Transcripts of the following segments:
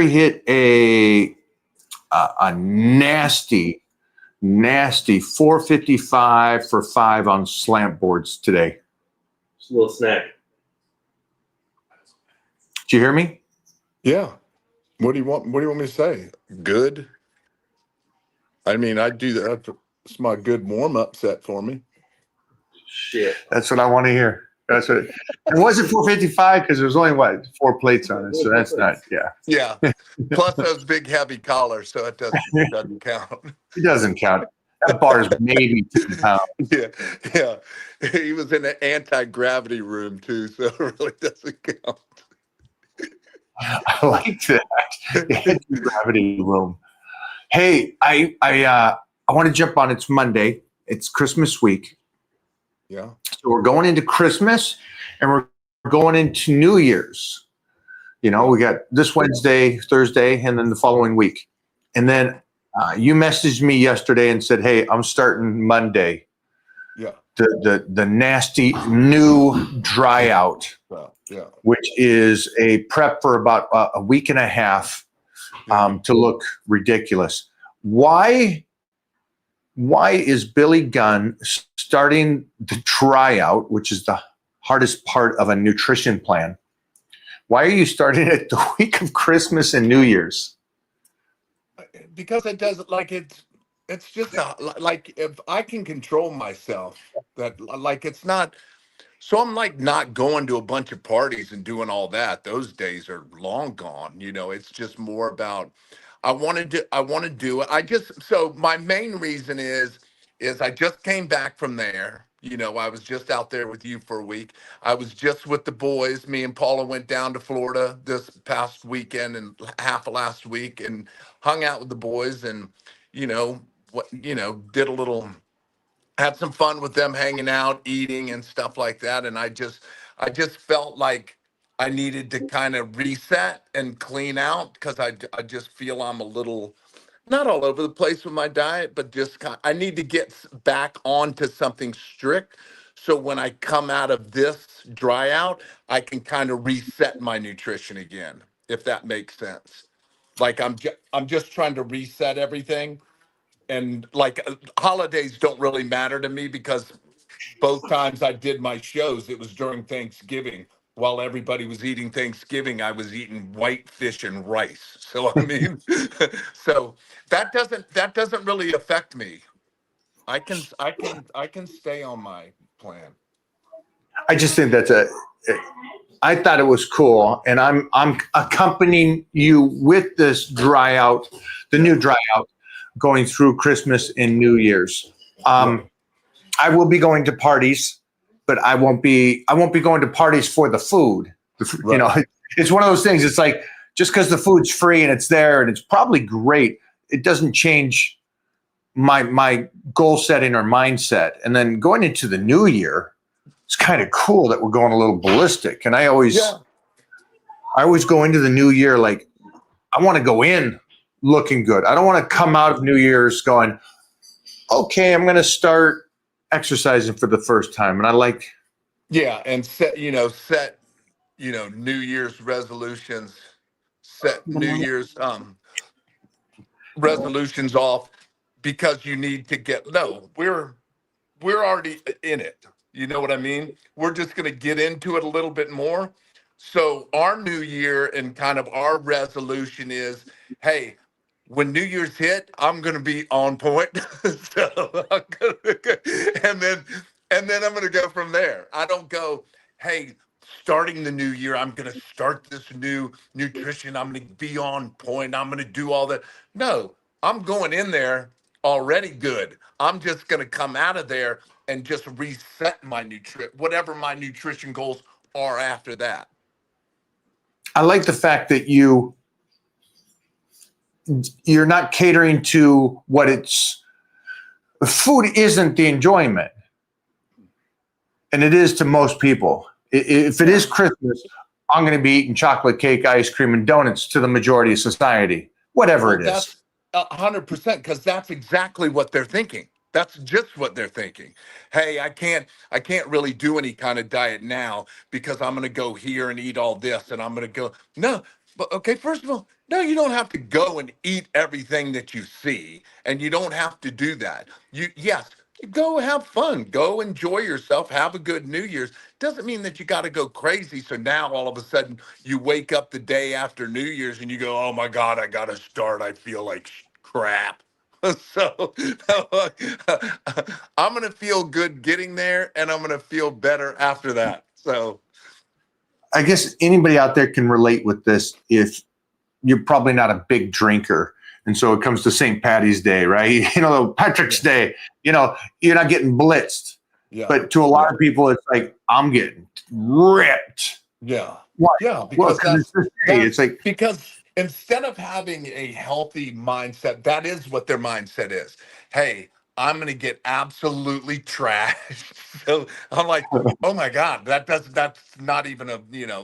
hit a nasty 455 for 5 on slant boards today. Just a little snack. Did you hear me? Yeah. What do you want me to say? Good. I mean, I do that. It's my good warm-up set for me. Shit. That's what I want to hear. That's what it wasn't 455 because there's only 4 plates on it. So that's not, yeah. Yeah. Plus those big heavy collars, so it doesn't count. It doesn't count. That bar is maybe 10 pounds. Yeah. He was in an anti-gravity room too, so it really doesn't count. I like that. Gravity room. Hey, I want to jump on. It's Monday. It's Christmas week. Yeah. So we're going into Christmas and we're going into New Year's. You know, we got this Wednesday, Thursday, and then the following week. And then you messaged me yesterday and said, "Hey, I'm starting Monday." Yeah. The nasty new dry out, Yeah. which is a prep for about a week and a half to look ridiculous. Why is Billy Gunn starting the tryout, which is the hardest part of a nutrition plan? Why are you starting it the week of Christmas and New Year's? Because it doesn't it's just like if I can control myself, that like it's not. So I'm like not going to a bunch of parties and doing all that. Those days are long gone. You know, it's just more about I want to do it. So my main reason is I just came back from there. You know, I was just out there with you for a week. I was just with the boys. Me and Paula went down to Florida this past weekend and half of last week and hung out with the boys and, did a little, had some fun with them hanging out, eating and stuff like that. And I just felt like I needed to kind of reset and clean out because I just feel I'm a little, not all over the place with my diet, but just I need to get back onto something strict. So when I come out of this dry out, I can kind of reset my nutrition again, if that makes sense. Like I'm just trying to reset everything. And like holidays don't really matter to me because both times I did my shows, it was during Thanksgiving. While everybody was eating Thanksgiving, I was eating white fish and rice. So I mean, so that doesn't really affect me. I can stay on my plan. I just think I thought it was cool, and I'm accompanying you with this dry out, the new dry out, going through Christmas and New Year's. I will be going to parties, but I won't be going to parties for the food. You know, it's one of those things. It's like just because the food's free and it's there and it's probably great, it doesn't change my goal setting or mindset. And then going into the new year, it's kind of cool that we're going a little ballistic. And I always go into the new year like I want to go in looking good. I don't want to come out of New Year's going, okay, I'm going to start exercising for the first time. And I like, and set New Year's resolutions, set New Year's resolutions off because you need to we're already in it. You know what I mean? We're just going to get into it a little bit more. So our new year and kind of our resolution is, hey, when New Year's hit, I'm going to be on point. So and then I'm going to go from there. I don't go, hey, starting the new year, I'm going to start this new nutrition. I'm going to be on point. I'm going to do all that. No, I'm going in there already good. I'm just going to come out of there and just reset my whatever my nutrition goals are after that. I like the fact that you're not catering to what food isn't the enjoyment. And it is to most people. If it is Christmas, I'm going to be eating chocolate cake, ice cream, and donuts to the majority of society, whatever it is. That's 100%, because that's exactly what they're thinking. That's just what they're thinking. Hey, I can't really do any kind of diet now because I'm going to go here and eat all this and I'm going to go. No, but okay, first of all, No, you don't have to go and eat everything that you see, and you don't have to do that. Yes, go have fun, go enjoy yourself, have a good New Year's. Doesn't mean that you got to go crazy. So now all of a sudden you wake up the day after New Year's and you go, "Oh my God, I got to start. I feel like crap." So I'm gonna feel good getting there, and I'm gonna feel better after that. So I guess anybody out there can relate with this if you're probably not a big drinker. And so it comes to St. Patty's Day, right? Patrick's Day, you're not getting blitzed. yeah, But to a lot of people, it's like, I'm getting ripped. yeah, Why? yeah, Well, because because it's this day. It's like, because instead of having a healthy mindset, that is what their mindset is. Hey, I'm gonna get absolutely trashed. So I'm like, oh my God, that's not even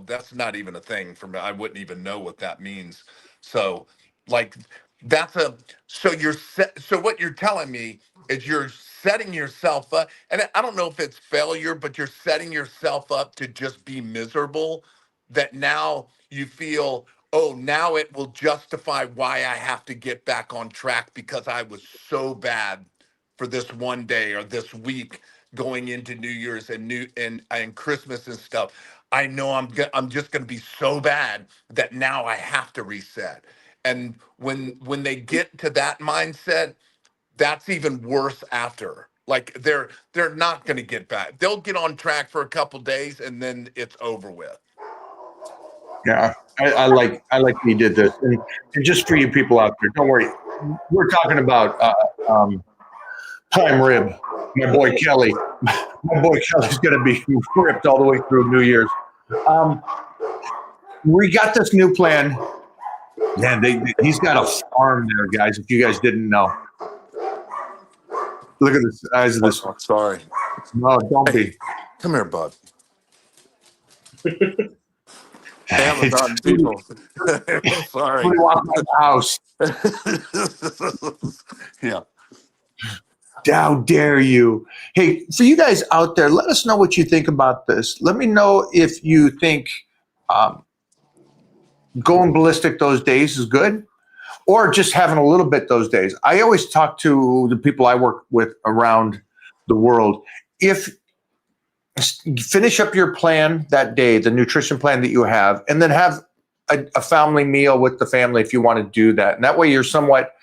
that's not even a thing for me. I wouldn't even know what that means. So like that's a so you're set, so what you're telling me is you're setting yourself up, and I don't know if it's failure, but you're setting yourself up to just be miserable, that now you feel, oh, now it will justify why I have to get back on track because I was so bad for this one day or this week going into New Year's and and Christmas and stuff. I know I'm just going to be so bad that now I have to reset. And when they get to that mindset, that's even worse after. Like they're not going to get back. They'll get on track for a couple days and then it's over with. yeah, I like you did this. And just for you people out there, don't worry. We're talking about prime rib. My boy Kelly. My boy Kelly's going to be ripped all the way through New Year's. Um, we got this new plan. Man, he's got a farm there, guys. If you guys didn't know, look at the size of this. Oh, sorry. No, don't Hey, be. come here, bud. It's Amazon people. Sorry. somebody walk by the house. Yeah. How dare you? Hey, for you guys out there, let us know what you think about this. Let me know if you think um, going ballistic those days is good, or just having a little bit those days. I always talk to the people I work with around the world. If finish up your plan that day, the nutrition plan that you have, and then have a family meal with the family if you want to do that. And that way you're somewhat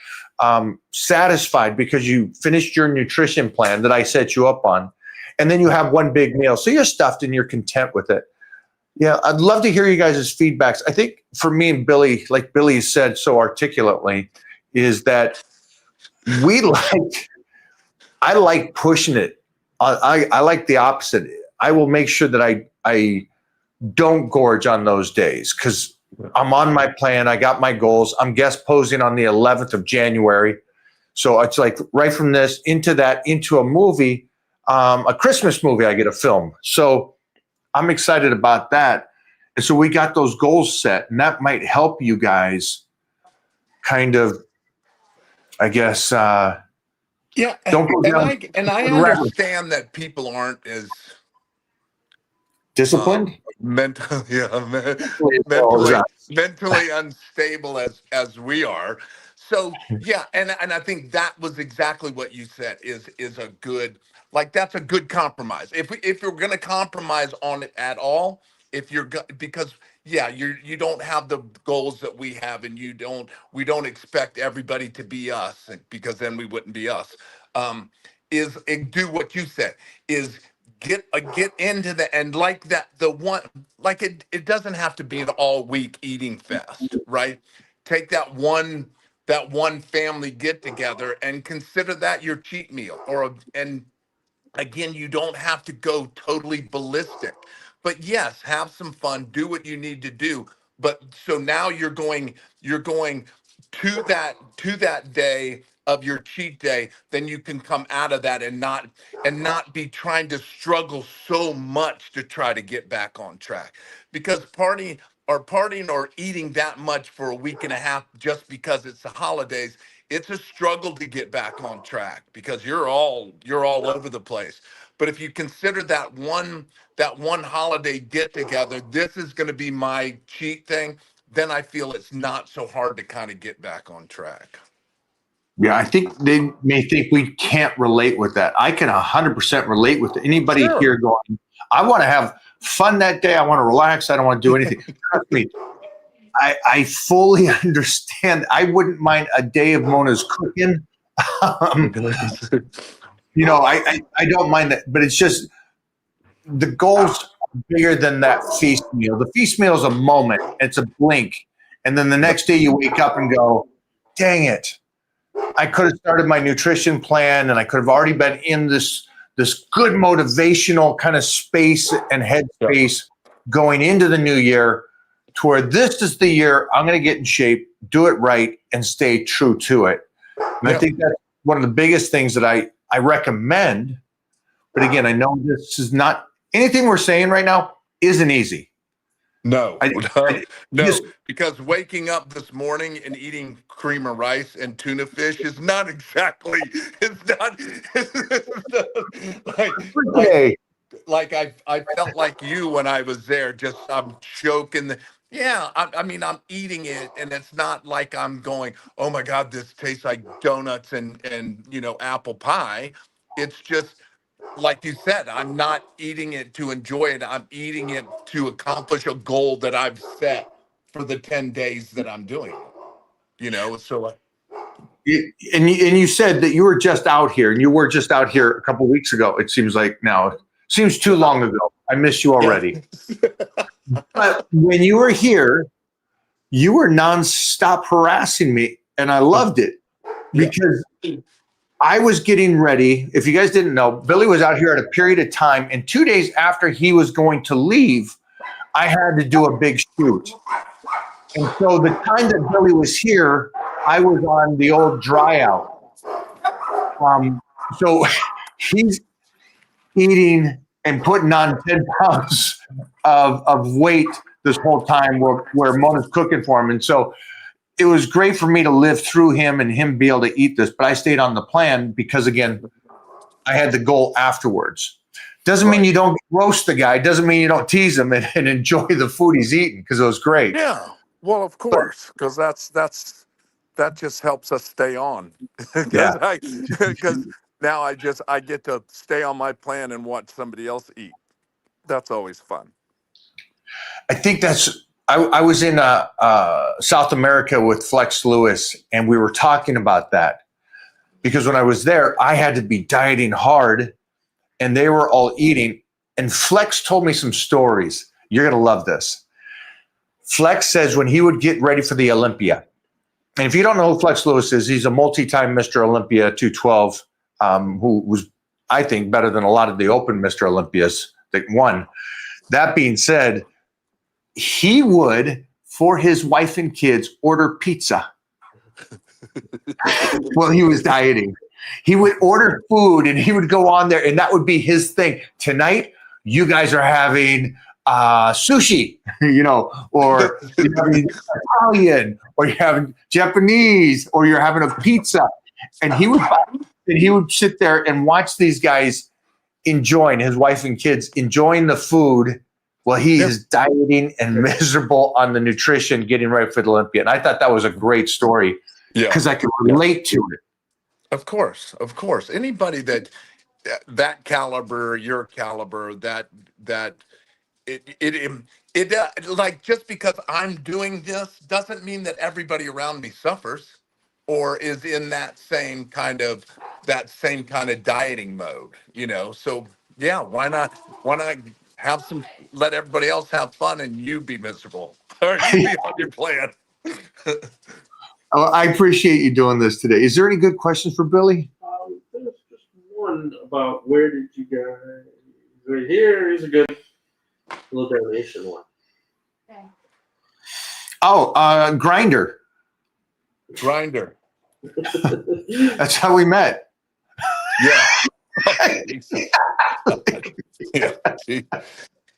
satisfied because you finished your nutrition plan that I set you up on. And then you have one big meal. So you're stuffed and you're content with it. Yeah, I'd love to hear you guys' feedbacks. I think for me and Billy, like Billy said so articulately, is that I like pushing it. I like the opposite. I will make sure that I don't gorge on those days because I'm on my plan. I got my goals. I'm guest posing on the 11th of January. So it's like right from this into a movie, a Christmas movie I get to film. So I'm excited about that. And so we got those goals set, and that might help you guys kind of, I guess, Yeah. don't go And down I the rabbit. understand that people aren't as Disciplined. mentally Well, mentally unstable as we are. So yeah, and I think that was exactly what you said is a good, like that's a good compromise. If you're going to compromise on it at all, if you're because yeah, you don't have the goals that we have, and we don't expect everybody to be us, because then we wouldn't be us. Is do what you said, is get into the, and like that, the one, like it doesn't have to be an all week eating fest, right? Take that one family get together and consider that your cheat meal, and again, you don't have to go totally ballistic, but yes, have some fun, do what you need to do. But so now you're going to that day of your cheat day, then you can come out of that and not be trying to struggle so much to try to get back on track, because partying or eating that much for a week and a half just because it's the holidays, it's a struggle to get back on track because you're all over the place. But if you consider that one holiday get together, this is going to be my cheat thing. then I feel it's not so hard to kind of get back on track. Yeah, I think they may think we can't relate with that. I can 100% relate with anybody Sure. here going, I want to have fun that day. I want to relax. I don't want to do anything. Trust me, I fully understand. I wouldn't mind a day of Mona's cooking. Um, I don't mind that, but it's just the goals are bigger than that feast meal. The feast meal is a moment, it's a blink. And then the next day you wake up and go, dang it. I could have started my nutrition plan and I could have already been in this good motivational kind of space and headspace going into the new year to where this is the year I'm going to get in shape, do it right, and stay true to it. And I think that's one of the biggest things that I recommend. But again, I know this is not anything we're saying right now isn't easy. No, I because waking up this morning and eating cream of rice and tuna fish is not exactly, Okay. like I felt like you when I was there, just I'm choking. I mean, I'm eating it and it's not like I'm going, oh my God, this tastes like donuts and apple pie. It's just, like you said, I'm not eating it to enjoy it. I'm eating it to accomplish a goal that I've set for the 10 days that I'm doing it. So And you said that you were just out here, and you were just out here a couple of weeks ago. It seems like now. It seems too long ago. I miss you already. But when you were here, you were nonstop harassing me, and I loved it because I was getting ready. If you guys didn't know, Billy was out here at a period of time, and 2 days after he was going to leave, I had to do a big shoot. And so the time that Billy was here, I was on the old dry out. So he's eating and putting on 10 pounds of weight this whole time where Mona's cooking for him. And so it was great for me to live through him and him be able to eat this, but I stayed on the plan because, again, I had the goal afterwards. Doesn't mean you don't roast the guy. Doesn't mean you don't tease him and enjoy the food he's eating, because it was great. yeah, well, of course, because that just helps us stay on. Because now I get to stay on my plan and watch somebody else eat. That's always fun. I think I was in South America with Flex Lewis, and we were talking about that because when I was there, I had to be dieting hard, and they were all eating. And Flex told me some stories. You're going to love this. Flex says when he would get ready for the Olympia, and if you don't know who Flex Lewis is, he's a multi-time Mr. Olympia 212, who was, I think, better than a lot of the open Mr. Olympias that won. That being said, he would, for his wife and kids, order pizza while he was dieting. He would order food and he would go on there, and that would be his thing. Tonight, you guys are having sushi, or you're having Italian, or you're having Japanese, or you're having a pizza. And he would sit there and watch these guys enjoying, his wife and kids enjoying the food while he is dieting and miserable on the nutrition, getting ready for the Olympia. And I thought that was a great story because I could relate to it. Of course. Anybody that caliber, your caliber, that like, just because I'm doing this doesn't mean that everybody around me suffers or is in that same kind of dieting mode, So why not let everybody else have fun and you be miserable or you be on your plan. I appreciate you doing this today. Is there any good questions for Billy? There's just one about where did you guys? Right here is a good little donation one. Okay. Oh, Grinder. That's how we met. Yeah.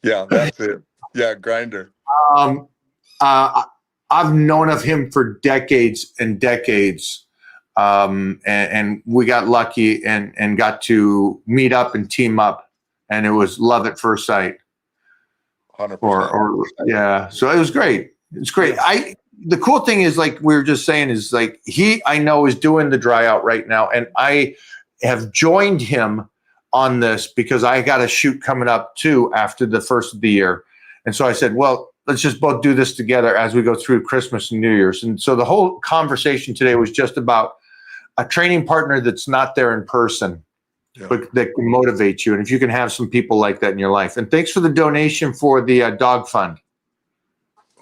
Yeah, that's it. Yeah, Grinder. I've known of him for decades and decades, and we got lucky and got to meet up and team up, and it was love at first sight. 100%. So it was great. It's great. The cool thing is, like we were just saying, is like I know is doing the dry out right now, and I have joined him on this because I got a shoot coming up too after the first of the year. And so I said, well, let's just both do this together as we go through Christmas and New Year's. And so the whole conversation today was just about a training partner that's not there in person, but that can motivate you. And if you can have some people like that in your life. And thanks for the donation for the dog fund.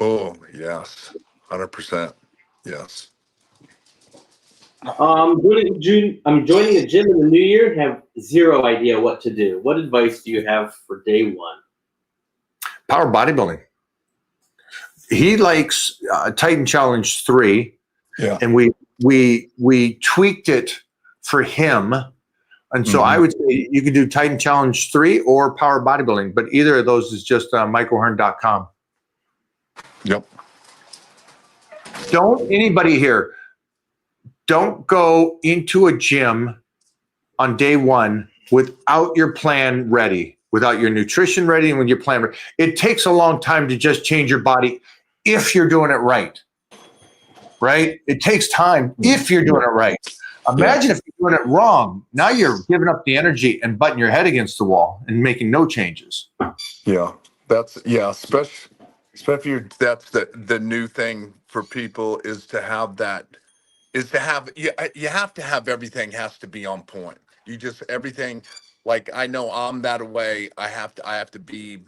Oh, yes. 100%. Yes. I'm joining a gym in the new year. Have zero idea what to do. What advice do you have for day one? Power bodybuilding. He likes Titan Challenge 3. Yeah. And we tweaked it for him. And so I would say you could do Titan Challenge 3 or Power Bodybuilding, but either of those is just michaelhearn.com. Yep. Don't go into a gym on day one without your plan ready, without your nutrition ready, and with your plan ready. It takes a long time to just change your body if you're doing it right. Right? It takes time if you're doing it right. Imagine if you're doing it wrong. Now you're giving up the energy and butting your head against the wall and making no changes. Yeah. Especially that's the new thing for people is to have you have to have everything has to be on point. Everything, like I know I'm that way. I have to be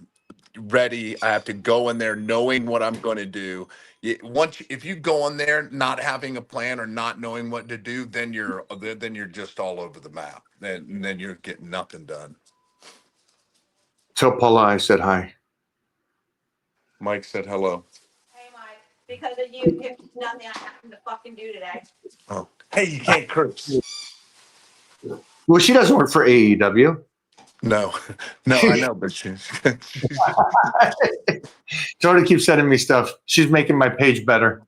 ready. I have to go in there knowing what I'm going to do. If you go in there not having a plan or not knowing what to do, then you're just all over the map. Then you're getting nothing done. Tell Paula I said hi. Mike said hello. Hey, Mike. Because of you, there's nothing I happen to fucking do today. Oh, hey, you can't curse. Well, she doesn't work for AEW. No, I know, but she's Jody keeps sending me stuff. She's making my page better.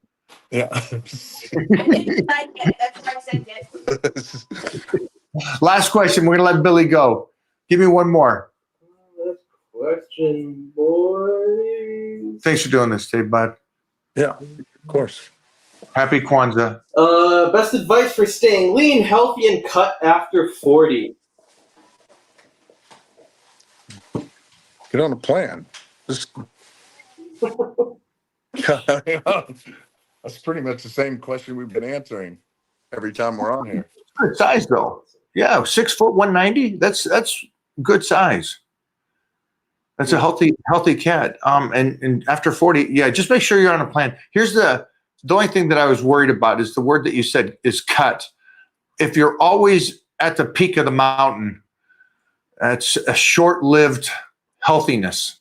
yeah. I didn't like it. That's why I said it. Last question. We're going to let Billy go. Give me one more. Last question, boys. Thanks for doing this, Dave, bud. Yeah, of course. Happy Kwanzaa. Best advice for staying lean, healthy, and cut after 40. Get on a plan. Just that's pretty much the same question we've been answering every time we're on here. Good size, though. Yeah, 6 foot 190. That's good size. That's a healthy cat. And after 40, yeah, just make sure you're on a plan. Here's the only thing that I was worried about is the word that you said is cut. If you're always at the peak of the mountain, that's a short-lived healthiness.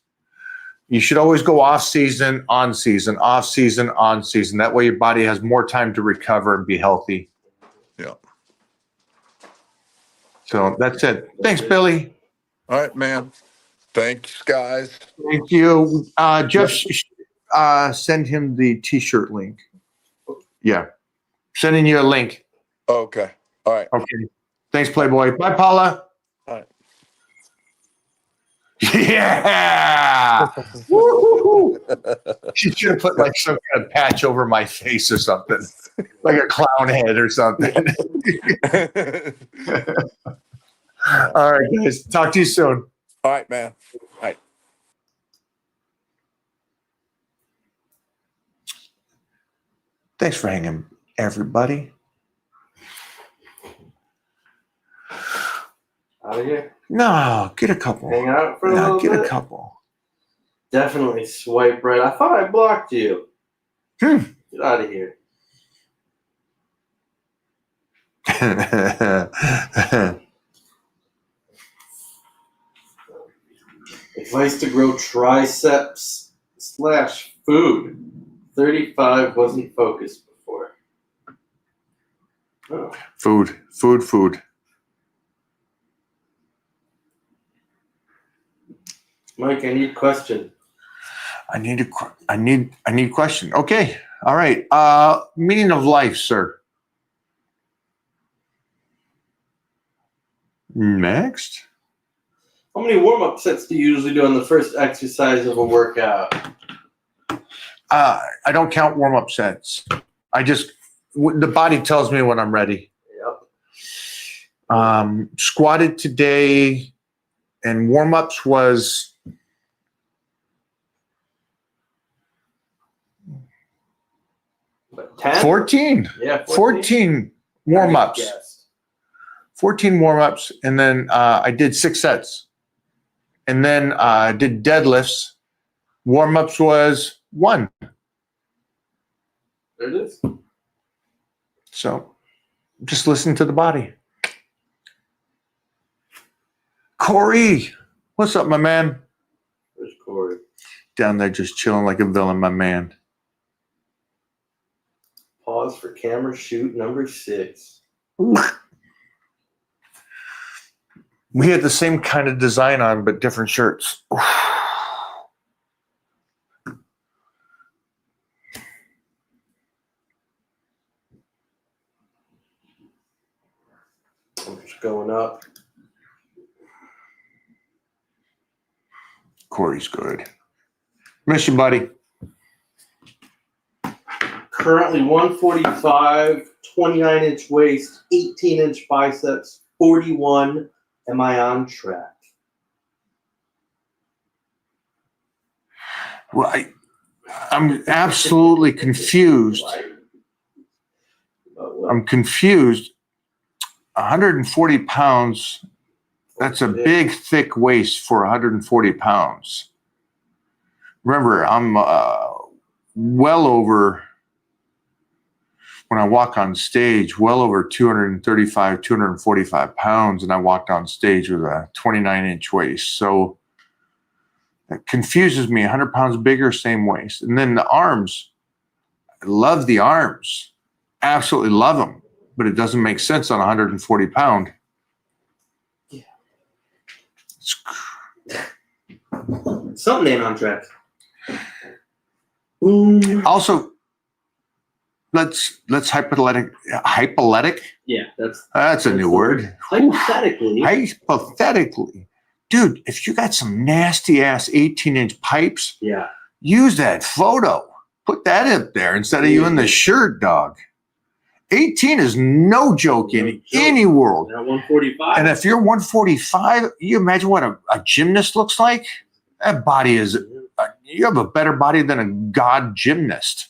You should always go off season, on season, off season, on season. That way your body has more time to recover and be healthy. Yeah. So that's it. Thanks, Billy. All right, man. Thanks, guys. Thank you. Jeff, send him the T-shirt link. Yeah. Sending you a link. Okay. All right. Okay. Thanks, Playboy. Bye, Paula. All right. Yeah. Woo-hoo-hoo. She should have put like some kind of patch over my face or something, like a clown head or something. All right, guys. Talk to you soon. All right, man. All right. Thanks for hanging, everybody. Out of here. No, get a couple. Hang out for a No, little get bit. a couple. Definitely swipe right. I thought I blocked you. Get out of here. Advice to grow triceps / food. 35 wasn't focused before. Oh. Food. Mike, I need question. I need question. Okay. All right. Meaning of life, sir. Next. How many warm-up sets do you usually do on the first exercise of a workout? I don't count warm-up sets. The body tells me when I'm ready. Yep. Squatted today, and warm-ups was 10? 14. Yeah, 14 warm-ups. Yes. 14 warm-ups, and then I did 6 sets. And then I did deadlifts. Warm-ups was 1. There it is. So just listen to the body. Corey, what's up, my man? There's Corey. Down there just chilling like a villain, my man. Pause for camera shoot number 6. We had the same kind of design on, but different shirts. I'm just going up. Corey's good. Miss you, buddy. Currently 145, 29-inch waist, 18-inch biceps, 41. Am I on track? Well, I'm absolutely confused. I'm confused. 140 pounds, that's a big, thick waist for 140 pounds. Remember, I'm well over, when I walk on stage, well over 235, 245 pounds, and I walked on stage with a 29-inch waist. So that confuses me. 100 pounds bigger, same waist. And then the arms, I love the arms. Absolutely love them. But it doesn't make sense on 140 pound. Yeah. Something ain't on track. Also, let's hypothetic. Yeah, That's a new word. Hypothetically. Hypothetically. Dude, if you got some nasty ass 18-inch pipes, Yeah. use that photo. Put that up there instead of you in the shirt, dog. 18 is no joke in any world. Now 145. And if you're 145, you imagine what a gymnast looks like? That body is, you have a better body than a god gymnast.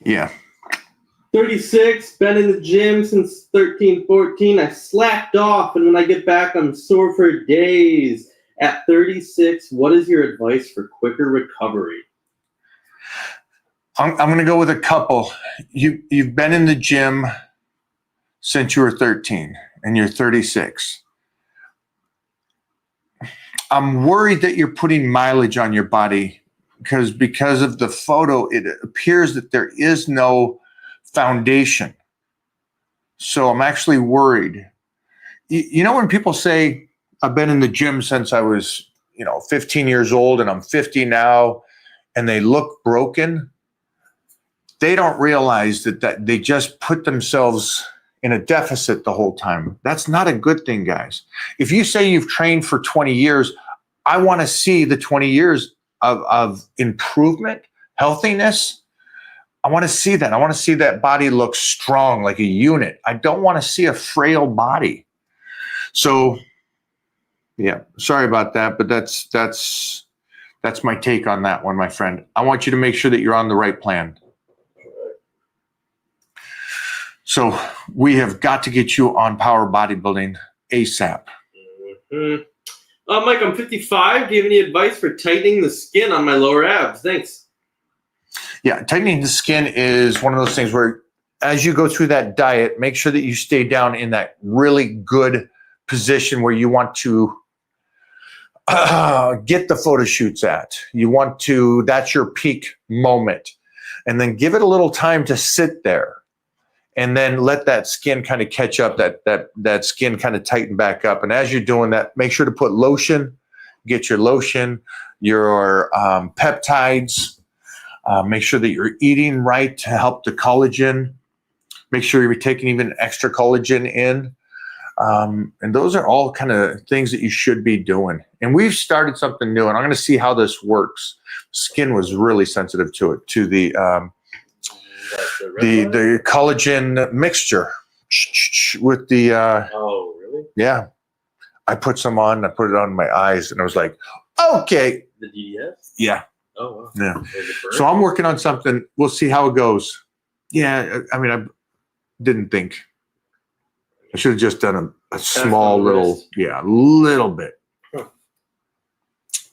Yeah. 36, been in the gym since 13, 14. I slacked off, and when I get back, I'm sore for days. At 36, what is your advice for quicker recovery? I'm going to go with a couple. You've been in the gym since you were 13, and you're 36. I'm worried that you're putting mileage on your body because of the photo, it appears that there is no foundation. So I'm actually worried. You know when people say, I've been in the gym since I was, 15 years old and I'm 50 now, and they look broken, they don't realize that they just put themselves in a deficit the whole time. That's not a good thing, guys. If you say you've trained for 20 years, I want to see the 20 years of improvement, healthiness. I want to see that. I want to see that body look strong, like a unit. I don't want to see a frail body. So, yeah, sorry about that, but that's my take on that one, my friend. I want you to make sure that you're on the right plan. So we have got to get you on power bodybuilding ASAP. Mm-hmm. Mike, I'm 55. Do you have any advice for tightening the skin on my lower abs? Thanks. Yeah, tightening the skin is one of those things where as you go through that diet, make sure that you stay down in that really good position where you want to get the photo shoots at. You want to, that's your peak moment. And then give it a little time to sit there. And then let that skin kind of catch up, that skin kind of tighten back up. And as you're doing that, make sure to put lotion, get your lotion, your peptides. Make sure that you're eating right to help the collagen. Make sure you're taking even extra collagen in. And those are all kind of things that you should be doing. And we've started something new, and I'm going to see how this works. Skin was really sensitive to it, to the collagen mixture with the. Oh, really? Yeah, I put some on. I put it on my eyes, and I was like, okay. The DDS? Yeah. Oh, wow. Yeah. Was it burnt? So I'm working on something. We'll see how it goes. Yeah, I mean, I didn't think. I should have just done a small on the little, wrist. little bit. Huh.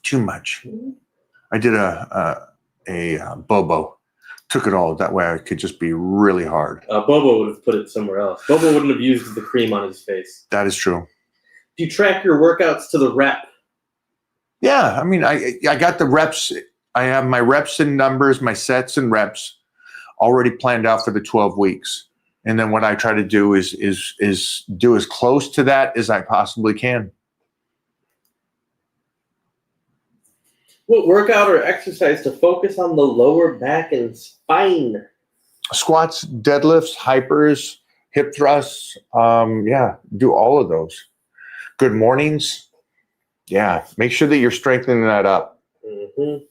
Too much. I did a Bobo. Took it all. That way I could just be really hard. Bobo would have put it somewhere else. Bobo wouldn't have used the cream on his face. That is true. Do you track your workouts to the rep? Yeah, I mean, I got the reps. I have my reps and numbers, my sets and reps already planned out for the 12 weeks. And then what I try to do is do as close to that as I possibly can. What workout or exercise to focus on the lower back and spine? Squats, deadlifts, hypers, hip thrusts. Do all of those. Good mornings. Yeah, make sure that you're strengthening that up. Mm-hmm.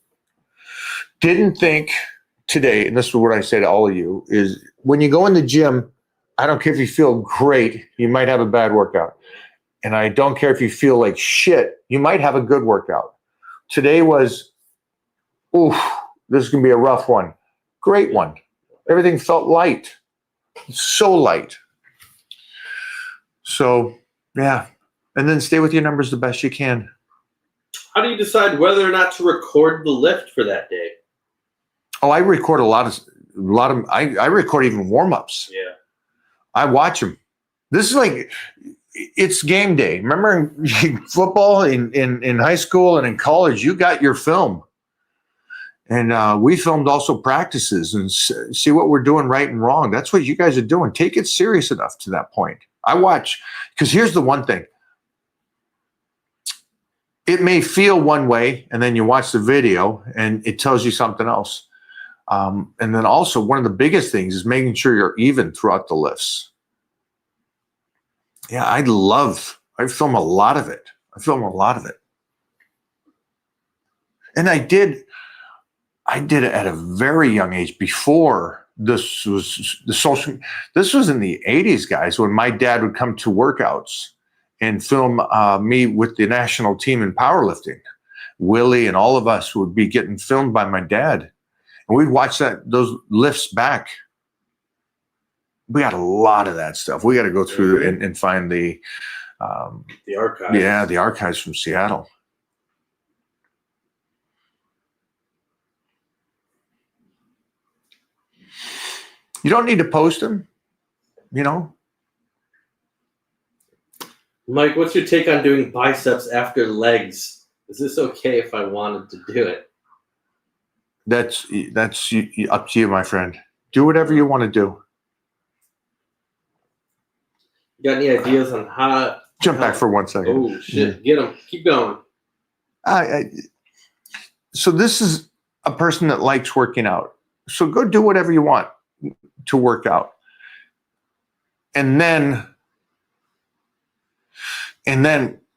Didn't think today, and this is what I say to all of you, is when you go in the gym, I don't care if you feel great, you might have a bad workout. And I don't care if you feel like shit, you might have a good workout. Today was, this is going to be a rough one. Great one. Everything felt light. So light. So, yeah. And then stay with your numbers the best you can. How do you decide whether or not to record the lift for that day? Oh, I record a lot of I record even warm-ups. Yeah. I watch them. This is like, it's game day. Remember in football in high school and in college, you got your film. And we filmed also practices and see what we're doing right and wrong. That's what you guys are doing. Take it serious enough to that point. I watch, because here's the one thing. It may feel one way, and then you watch the video, and it tells you something else. And then also, one of the biggest things is making sure you're even throughout the lifts. Yeah, I film a lot of it. And I did it at a very young age before this was the social. This was in the 80s, guys, when my dad would come to workouts and film me with the national team in powerlifting. Willie and all of us would be getting filmed by my dad. And we'd watch those lifts back. We got a lot of that stuff. We got to go through and find the archives. Yeah, the archives from Seattle. You don't need to post them, you know. Mike, what's your take on doing biceps after legs? Is this okay if I wanted to do it? That's up to you, my friend. Do whatever you want to do. You got any ideas on how? Jump back for 1 second. Oh shit! Get them. Keep going. So this is a person that likes working out. So go do whatever you want to work out, and then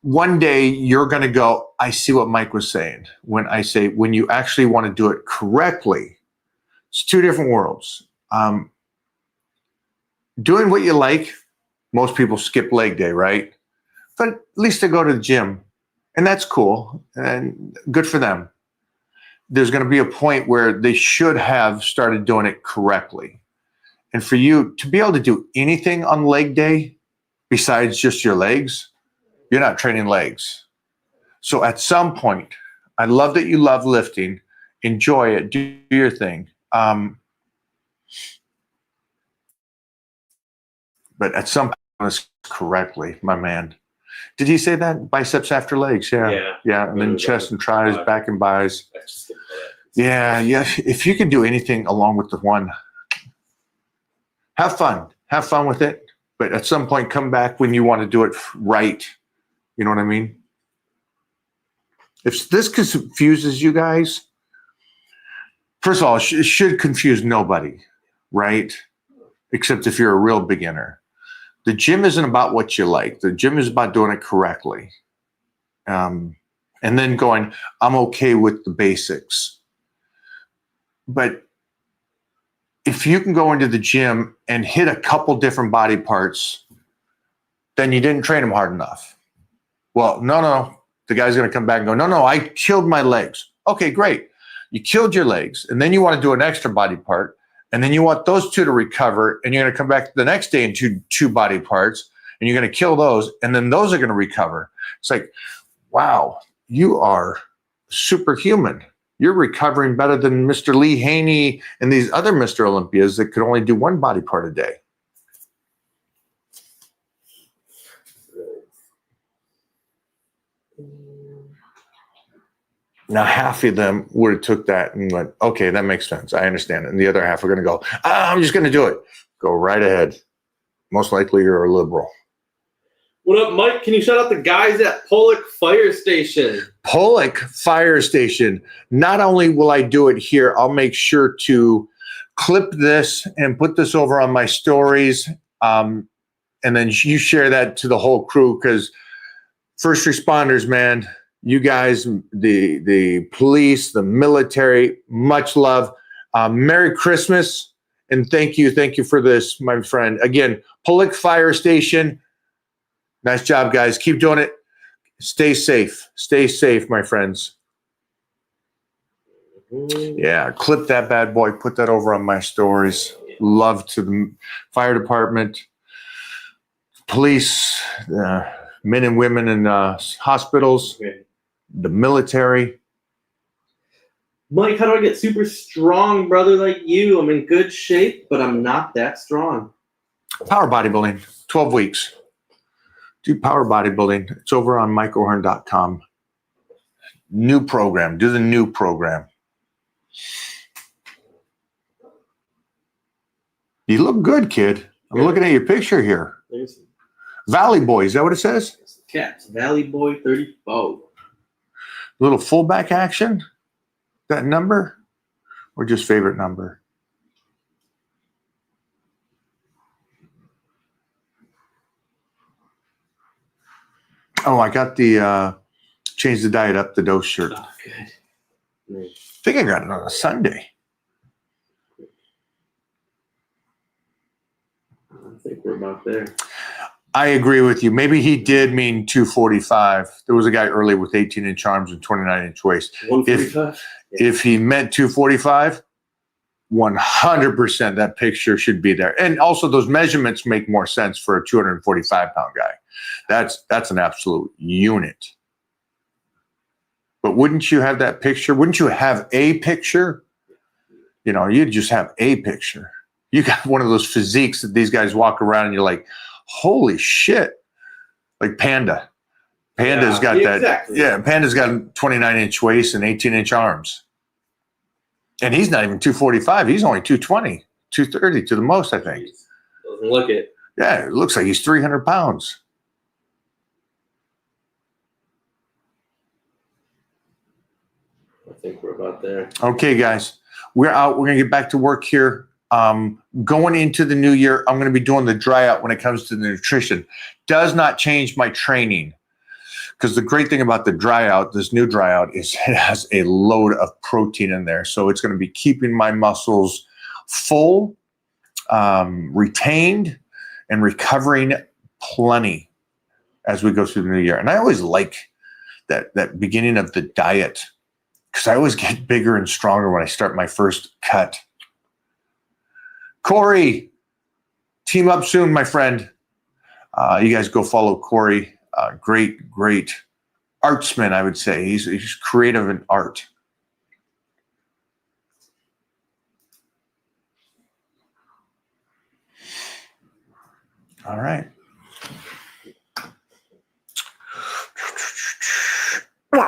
one day you're going to go, I see what Mike was saying when I say when you actually want to do it correctly. It's two different worlds. Doing what you like, most people skip leg day, right? But at least they go to the gym, and that's cool and good for them. There's going to be a point where they should have started doing it correctly. And for you to be able to do anything on leg day besides just your legs, you're not training legs. So at some point, I love that you love lifting. Enjoy it. Do your thing. But at some point, correctly, my man. Did he say that? Biceps after legs. Yeah. And then chest and tries, back and bis. Yeah. If you can do anything along with the one, have fun. Have fun with it. But at some point, come back when you want to do it right. You know what I mean? If this confuses you guys, first of all, it should confuse nobody, right? Except if you're a real beginner. the gym isn't about what you like. The gym is about doing it correctly. And then going, I'm okay with the basics. But if you can go into the gym and hit a couple different body parts, then you didn't train them hard enough. Well, no. The guy's going to come back and go, no, I killed my legs. Okay, great. You killed your legs. And then you want to do an extra body part. And then you want those two to recover. And you're going to come back the next day and do two body parts. And you're going to kill those. And then those are going to recover. It's like, wow, you are superhuman. You're recovering better than Mr. Lee Haney and these other Mr. Olympias that could only do one body part a day. Now, half of them would have took that and went, okay, that makes sense. I understand it. And the other half are going to go, I'm just going to do it. Go right ahead. Most likely you're a liberal. What up, Mike? Can you shout out the guys at Pollock Fire Station? Pollock Fire Station. Not only will I do it here, I'll make sure to clip this and put this over on my stories. And then you share that to the whole crew, because first responders, man, you guys, the police, the military, much love. Merry Christmas. And thank you for this, my friend. Again, Pollock Fire Station. Nice job, guys. Keep doing it. Stay safe. Stay safe, my friends. Yeah, clip that bad boy. Put that over on my stories. Love to the fire department, police, men and women in hospitals, the military. Mike, how do I get super strong, brother, like you? I'm in good shape, but I'm not that strong. Power bodybuilding, 12 weeks. Do power bodybuilding. It's over on mikeohorn.com. New program. Do the new program. You look good, kid. I'm looking at your picture here. Valley Boy, is that what it says? Cats, Valley Boy 34. Little fullback action? That number? Or just favorite number? Oh, I got the change the diet up, the dose shirt. Oh, good. I think I got it on a Sunday. I think we're about there. I agree with you. Maybe he did mean 245. There was a guy early with 18-inch arms and 29-inch waist. 145? If he meant 245, 100% that picture should be there. And also those measurements make more sense for a 245-pound guy. That's an absolute unit. But wouldn't you have that picture? Wouldn't you have a picture? You know, you'd just have a picture. You got one of those physiques that these guys walk around and you're like, holy shit. Like Panda. Panda's got that. Exactly. Yeah, Panda's got a 29-inch waist and 18-inch arms. And he's not even 245. He's only 220, 230 to the most, I think. Doesn't look it. Yeah, it looks like he's 300 pounds. I think we're about there. Okay, guys, we're out. We're going to get back to work here. Going into the new year, I'm going to be doing the dry out when it comes to the nutrition. Does not change my training, because the great thing about the dry out, this new dry out, is it has a load of protein in there. So it's going to be keeping my muscles full, retained, and recovering plenty as we go through the new year. And I always like that beginning of the diet, because I always get bigger and stronger when I start my first cut. Corey, team up soon, my friend. You guys go follow Corey. Great artsman, I would say. He's creative in art. All right.